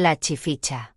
La Chificha.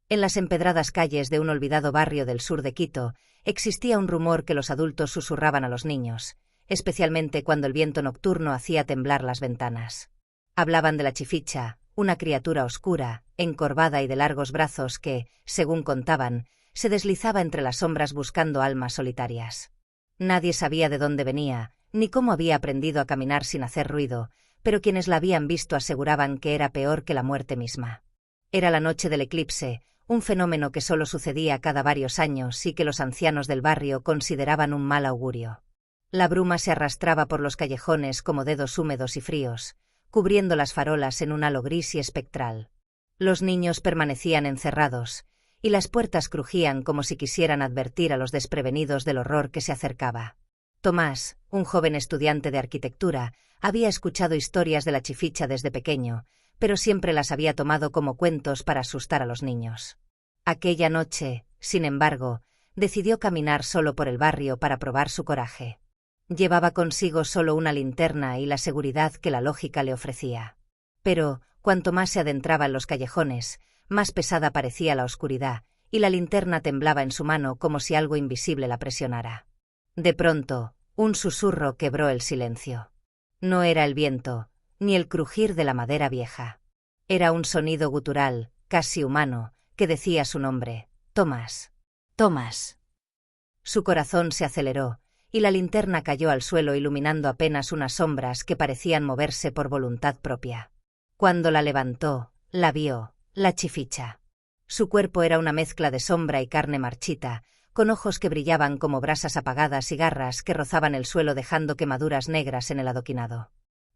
En las empedradas calles de un olvidado barrio del sur de Quito, existía un rumor que los adultos susurraban a los niños, especialmente cuando el viento nocturno hacía temblar las ventanas. Hablaban de la Chificha, una criatura oscura, encorvada y de largos brazos que, según contaban, se deslizaba entre las sombras buscando almas solitarias. Nadie sabía de dónde venía, ni cómo había aprendido a caminar sin hacer ruido, pero quienes la habían visto aseguraban que era peor que la muerte misma. Era la noche del eclipse, un fenómeno que solo sucedía cada varios años y que los ancianos del barrio consideraban un mal augurio. La bruma se arrastraba por los callejones como dedos húmedos y fríos, cubriendo las farolas en un halo gris y espectral. Los niños permanecían encerrados, y las puertas crujían como si quisieran advertir a los desprevenidos del horror que se acercaba. Tomás, un joven estudiante de arquitectura, había escuchado historias de la Chificha desde pequeño, pero siempre las había tomado como cuentos para asustar a los niños. Aquella noche, sin embargo, decidió caminar solo por el barrio para probar su coraje. Llevaba consigo solo una linterna y la seguridad que la lógica le ofrecía. Pero, cuanto más se adentraba en los callejones, más pesada parecía la oscuridad, y la linterna temblaba en su mano como si algo invisible la presionara. De pronto, un susurro quebró el silencio. No era el viento, ni el crujir de la madera vieja. Era un sonido gutural, casi humano, que decía su nombre: Tomás. Tomás. Su corazón se aceleró, y la linterna cayó al suelo iluminando apenas unas sombras que parecían moverse por voluntad propia. Cuando la levantó, la vio, la Chificha. Su cuerpo era una mezcla de sombra y carne marchita, con ojos que brillaban como brasas apagadas y garras que rozaban el suelo dejando quemaduras negras en el adoquinado.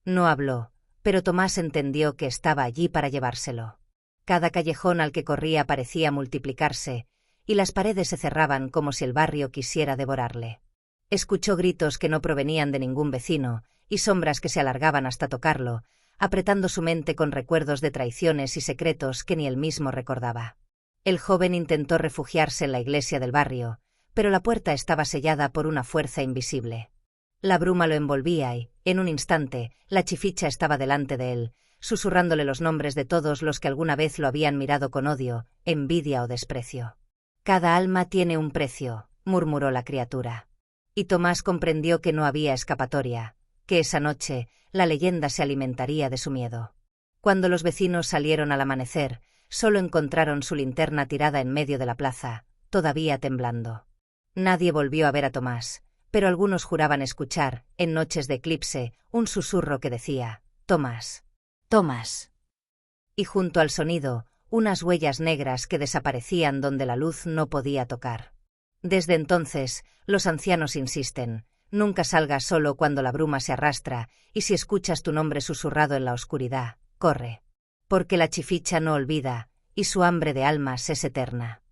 No habló, pero Tomás entendió que estaba allí para llevárselo. Cada callejón al que corría parecía multiplicarse, y las paredes se cerraban como si el barrio quisiera devorarle. Escuchó gritos que no provenían de ningún vecino, y sombras que se alargaban hasta tocarlo, apretando su mente con recuerdos de traiciones y secretos que ni él mismo recordaba. El joven intentó refugiarse en la iglesia del barrio, pero la puerta estaba sellada por una fuerza invisible. La bruma lo envolvía y, en un instante, la Chificha estaba delante de él, susurrándole los nombres de todos los que alguna vez lo habían mirado con odio, envidia o desprecio. «Cada alma tiene un precio», murmuró la criatura. Y Tomás comprendió que no había escapatoria, que esa noche la leyenda se alimentaría de su miedo. Cuando los vecinos salieron al amanecer, solo encontraron su linterna tirada en medio de la plaza, todavía temblando. Nadie volvió a ver a Tomás, pero algunos juraban escuchar, en noches de eclipse, un susurro que decía: «Tomás. Tomás». Y junto al sonido, unas huellas negras que desaparecían donde la luz no podía tocar. Desde entonces, los ancianos insisten: nunca salgas solo cuando la bruma se arrastra, y si escuchas tu nombre susurrado en la oscuridad, corre. Porque la Chificha no olvida, y su hambre de almas es eterna.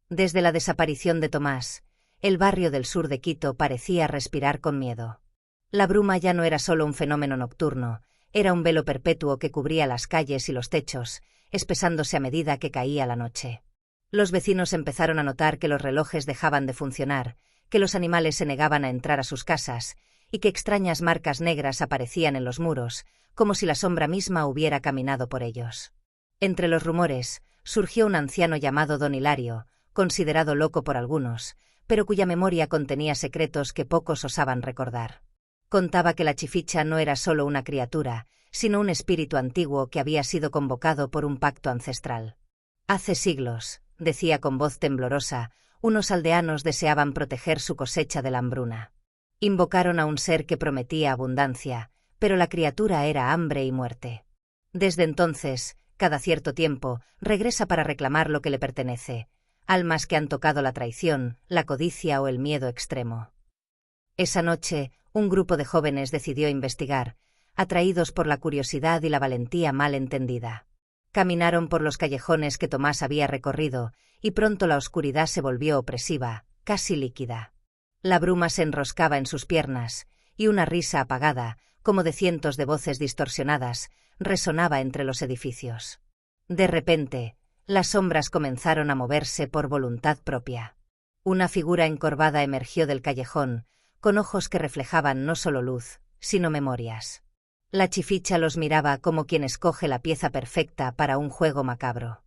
Desde la desaparición de Tomás, el barrio del sur de Quito parecía respirar con miedo. La bruma ya no era solo un fenómeno nocturno, era un velo perpetuo que cubría las calles y los techos, espesándose a medida que caía la noche. Los vecinos empezaron a notar que los relojes dejaban de funcionar, que los animales se negaban a entrar a sus casas, y que extrañas marcas negras aparecían en los muros, como si la sombra misma hubiera caminado por ellos. Entre los rumores, surgió un anciano llamado Don Hilario, considerado loco por algunos, pero cuya memoria contenía secretos que pocos osaban recordar. Contaba que la Chificha no era solo una criatura, sino un espíritu antiguo que había sido convocado por un pacto ancestral. Hace siglos, decía con voz temblorosa, unos aldeanos deseaban proteger su cosecha de la hambruna. Invocaron a un ser que prometía abundancia, pero la criatura era hambre y muerte. Desde entonces, cada cierto tiempo, regresa para reclamar lo que le pertenece, almas que han tocado la traición, la codicia o el miedo extremo. Esa noche, un grupo de jóvenes decidió investigar, atraídos por la curiosidad y la valentía mal entendida. Caminaron por los callejones que Tomás había recorrido, y pronto la oscuridad se volvió opresiva, casi líquida. La bruma se enroscaba en sus piernas, y una risa apagada, como de cientos de voces distorsionadas, resonaba entre los edificios. De repente, las sombras comenzaron a moverse por voluntad propia. Una figura encorvada emergió del callejón, con ojos que reflejaban no solo luz, sino memorias. La Chificha los miraba como quien escoge la pieza perfecta para un juego macabro.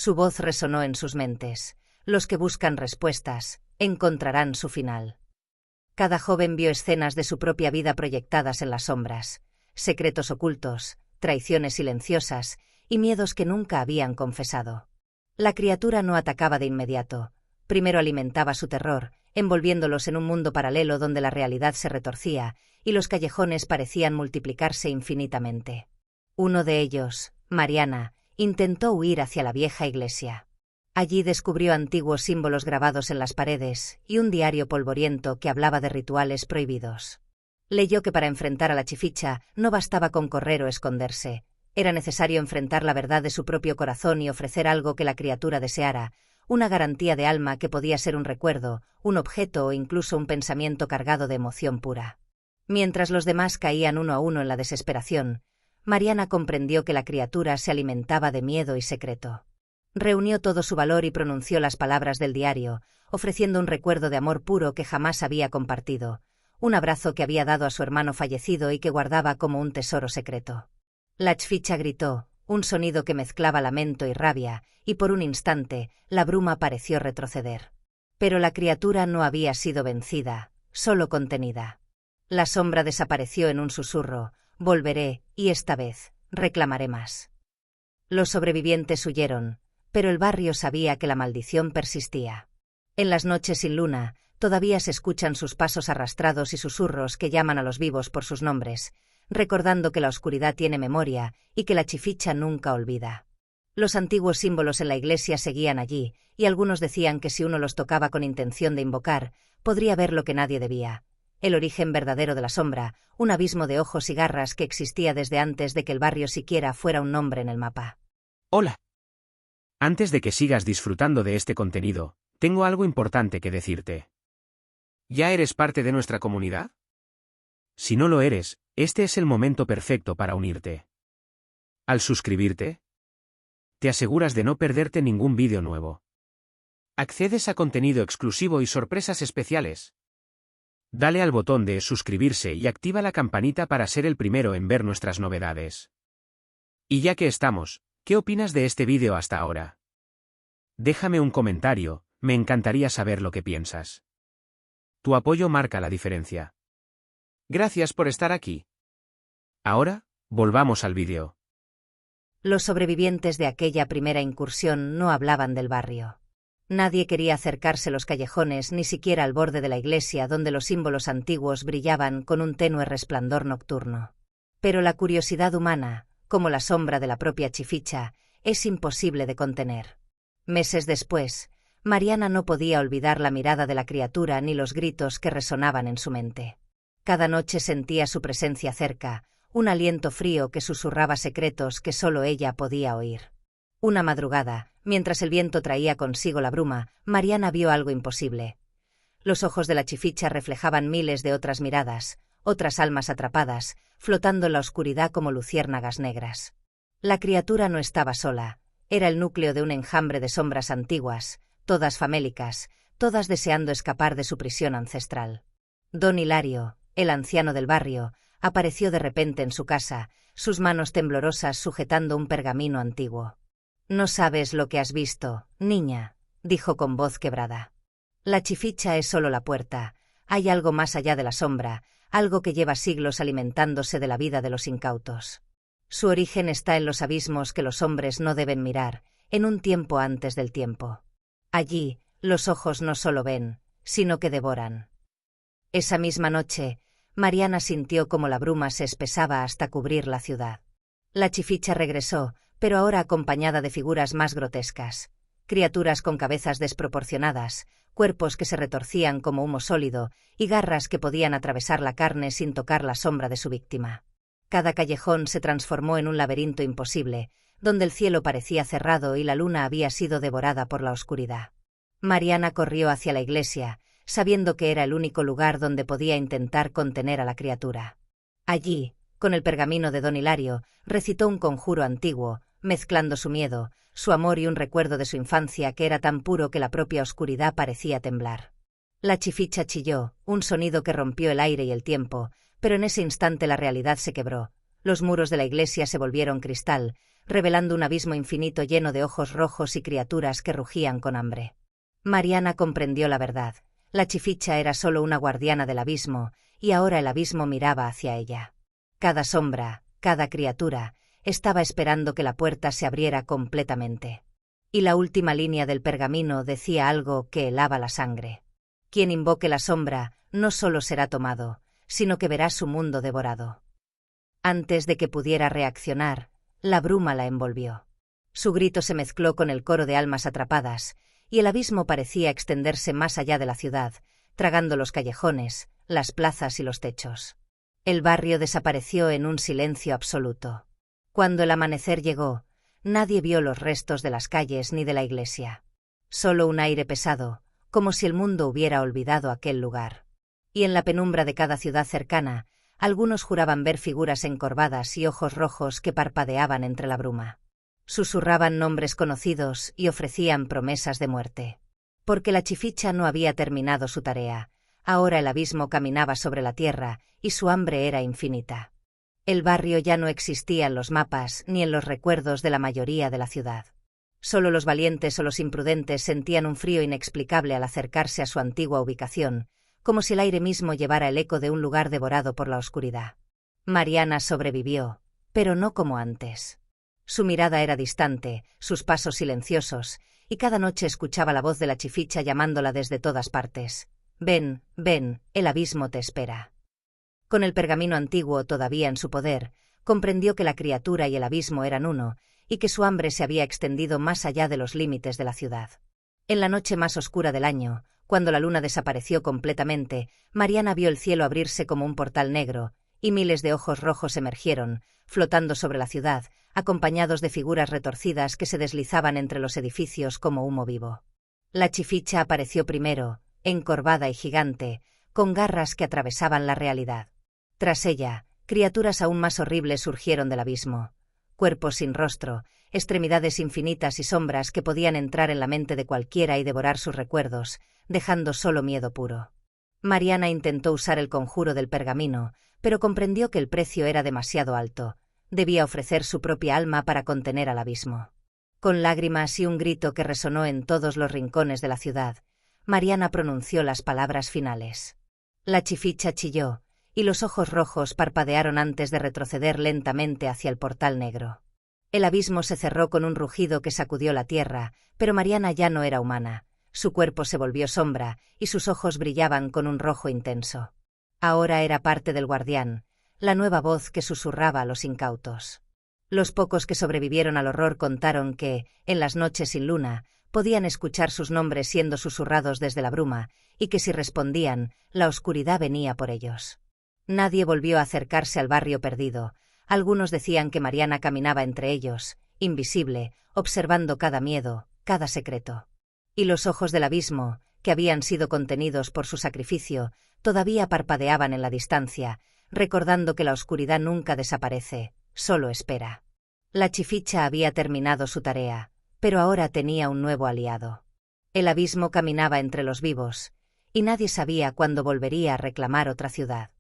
Su voz resonó en sus mentes. Los que buscan respuestas, encontrarán su final. Cada joven vio escenas de su propia vida proyectadas en las sombras, secretos ocultos, traiciones silenciosas y miedos que nunca habían confesado. La criatura no atacaba de inmediato. Primero alimentaba su terror, envolviéndolos en un mundo paralelo donde la realidad se retorcía y los callejones parecían multiplicarse infinitamente. Uno de ellos, Mariana, intentó huir hacia la vieja iglesia. Allí descubrió antiguos símbolos grabados en las paredes y un diario polvoriento que hablaba de rituales prohibidos. Leyó que para enfrentar a la chificha no bastaba con correr o esconderse. Era necesario enfrentar la verdad de su propio corazón y ofrecer algo que la criatura deseara, una garantía de alma que podía ser un recuerdo, un objeto o incluso un pensamiento cargado de emoción pura. Mientras los demás caían uno a uno en la desesperación, Mariana comprendió que la criatura se alimentaba de miedo y secreto. Reunió todo su valor y pronunció las palabras del diario, ofreciendo un recuerdo de amor puro que jamás había compartido, un abrazo que había dado a su hermano fallecido y que guardaba como un tesoro secreto. La chificha gritó, un sonido que mezclaba lamento y rabia, y por un instante, la bruma pareció retroceder. Pero la criatura no había sido vencida, solo contenida. La sombra desapareció en un susurro, volveré, y esta vez, reclamaré más. Los sobrevivientes huyeron, pero el barrio sabía que la maldición persistía. En las noches sin luna, todavía se escuchan sus pasos arrastrados y susurros que llaman a los vivos por sus nombres, recordando que la oscuridad tiene memoria y que la chificha nunca olvida. Los antiguos símbolos en la iglesia seguían allí, y algunos decían que si uno los tocaba con intención de invocar, podría ver lo que nadie debía. El origen verdadero de la sombra, un abismo de ojos y garras que existía desde antes de que el barrio siquiera fuera un nombre en el mapa. Hola. Antes de que sigas disfrutando de este contenido, tengo algo importante que decirte. ¿Ya eres parte de nuestra comunidad? Si no lo eres, este es el momento perfecto para unirte. Al suscribirte, te aseguras de no perderte ningún vídeo nuevo. Accedes a contenido exclusivo y sorpresas especiales. Dale al botón de suscribirse y activa la campanita para ser el primero en ver nuestras novedades. Y ya que estamos, ¿qué opinas de este vídeo hasta ahora? Déjame un comentario, me encantaría saber lo que piensas. Tu apoyo marca la diferencia. Gracias por estar aquí. Ahora, volvamos al vídeo. Los sobrevivientes de aquella primera incursión no hablaban del barrio. Nadie quería acercarse a los callejones ni siquiera al borde de la iglesia donde los símbolos antiguos brillaban con un tenue resplandor nocturno. Pero la curiosidad humana, como la sombra de la propia chificha, es imposible de contener. Meses después, Mariana no podía olvidar la mirada de la criatura ni los gritos que resonaban en su mente. Cada noche sentía su presencia cerca, un aliento frío que susurraba secretos que solo ella podía oír. Una madrugada, mientras el viento traía consigo la bruma, Mariana vio algo imposible. Los ojos de la chificha reflejaban miles de otras miradas, otras almas atrapadas, flotando en la oscuridad como luciérnagas negras. La criatura no estaba sola, era el núcleo de un enjambre de sombras antiguas, todas famélicas, todas deseando escapar de su prisión ancestral. Don Hilario, el anciano del barrio, apareció de repente en su casa, sus manos temblorosas sujetando un pergamino antiguo. «No sabes lo que has visto, niña», dijo con voz quebrada. «La chificha es solo la puerta, hay algo más allá de la sombra, algo que lleva siglos alimentándose de la vida de los incautos. Su origen está en los abismos que los hombres no deben mirar, en un tiempo antes del tiempo. Allí, los ojos no solo ven, sino que devoran». Esa misma noche, Mariana sintió como la bruma se espesaba hasta cubrir la ciudad. La chificha regresó, pero ahora acompañada de figuras más grotescas. Criaturas con cabezas desproporcionadas, cuerpos que se retorcían como humo sólido y garras que podían atravesar la carne sin tocar la sombra de su víctima. Cada callejón se transformó en un laberinto imposible, donde el cielo parecía cerrado y la luna había sido devorada por la oscuridad. Mariana corrió hacia la iglesia, sabiendo que era el único lugar donde podía intentar contener a la criatura. Allí, con el pergamino de Don Hilario, recitó un conjuro antiguo, mezclando su miedo, su amor y un recuerdo de su infancia que era tan puro que la propia oscuridad parecía temblar. La chificha chilló, un sonido que rompió el aire y el tiempo, pero en ese instante la realidad se quebró. Los muros de la iglesia se volvieron cristal, revelando un abismo infinito lleno de ojos rojos y criaturas que rugían con hambre. Mariana comprendió la verdad. La Chificha era solo una guardiana del abismo, y ahora el abismo miraba hacia ella. Cada sombra, cada criatura, estaba esperando que la puerta se abriera completamente. Y la última línea del pergamino decía algo que helaba la sangre. Quien invoque la sombra, no solo será tomado, sino que verá su mundo devorado. Antes de que pudiera reaccionar, la bruma la envolvió. Su grito se mezcló con el coro de almas atrapadas, y el abismo parecía extenderse más allá de la ciudad, tragando los callejones, las plazas y los techos. El barrio desapareció en un silencio absoluto. Cuando el amanecer llegó, nadie vio los restos de las calles ni de la iglesia. Solo un aire pesado, como si el mundo hubiera olvidado aquel lugar. Y en la penumbra de cada ciudad cercana, algunos juraban ver figuras encorvadas y ojos rojos que parpadeaban entre la bruma. Susurraban nombres conocidos y ofrecían promesas de muerte. Porque la Chificha no había terminado su tarea. Ahora el abismo caminaba sobre la tierra y su hambre era infinita. El barrio ya no existía en los mapas ni en los recuerdos de la mayoría de la ciudad. Solo los valientes o los imprudentes sentían un frío inexplicable al acercarse a su antigua ubicación, como si el aire mismo llevara el eco de un lugar devorado por la oscuridad. Mariana sobrevivió, pero no como antes. Su mirada era distante, sus pasos silenciosos, y cada noche escuchaba la voz de la Chificha llamándola desde todas partes. Ven, ven, el abismo te espera. Con el pergamino antiguo todavía en su poder, comprendió que la criatura y el abismo eran uno, y que su hambre se había extendido más allá de los límites de la ciudad. En la noche más oscura del año, cuando la luna desapareció completamente, Mariana vio el cielo abrirse como un portal negro, y miles de ojos rojos emergieron, flotando sobre la ciudad, acompañados de figuras retorcidas que se deslizaban entre los edificios como humo vivo. La Chificha apareció primero, encorvada y gigante, con garras que atravesaban la realidad. Tras ella, criaturas aún más horribles surgieron del abismo. Cuerpos sin rostro, extremidades infinitas y sombras que podían entrar en la mente de cualquiera y devorar sus recuerdos, dejando solo miedo puro. Mariana intentó usar el conjuro del pergamino, pero comprendió que el precio era demasiado alto. Debía ofrecer su propia alma para contener al abismo. Con lágrimas y un grito que resonó en todos los rincones de la ciudad, Mariana pronunció las palabras finales. La Chificha chilló, y los ojos rojos parpadearon antes de retroceder lentamente hacia el portal negro. El abismo se cerró con un rugido que sacudió la tierra, pero Mariana ya no era humana. Su cuerpo se volvió sombra, y sus ojos brillaban con un rojo intenso. Ahora era parte del guardián, la nueva voz que susurraba a los incautos. Los pocos que sobrevivieron al horror contaron que, en las noches sin luna, podían escuchar sus nombres siendo susurrados desde la bruma, y que si respondían, la oscuridad venía por ellos. Nadie volvió a acercarse al barrio perdido. Algunos decían que Mariana caminaba entre ellos, invisible, observando cada miedo, cada secreto. Y los ojos del abismo, que habían sido contenidos por su sacrificio, todavía parpadeaban en la distancia, recordando que la oscuridad nunca desaparece, solo espera. La Chificha había terminado su tarea, pero ahora tenía un nuevo aliado. El abismo caminaba entre los vivos, y nadie sabía cuándo volvería a reclamar otra ciudad.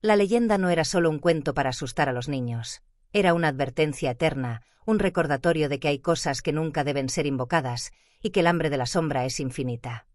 La leyenda no era solo un cuento para asustar a los niños, era una advertencia eterna, un recordatorio de que hay cosas que nunca deben ser invocadas, y que el hambre de la sombra es infinita.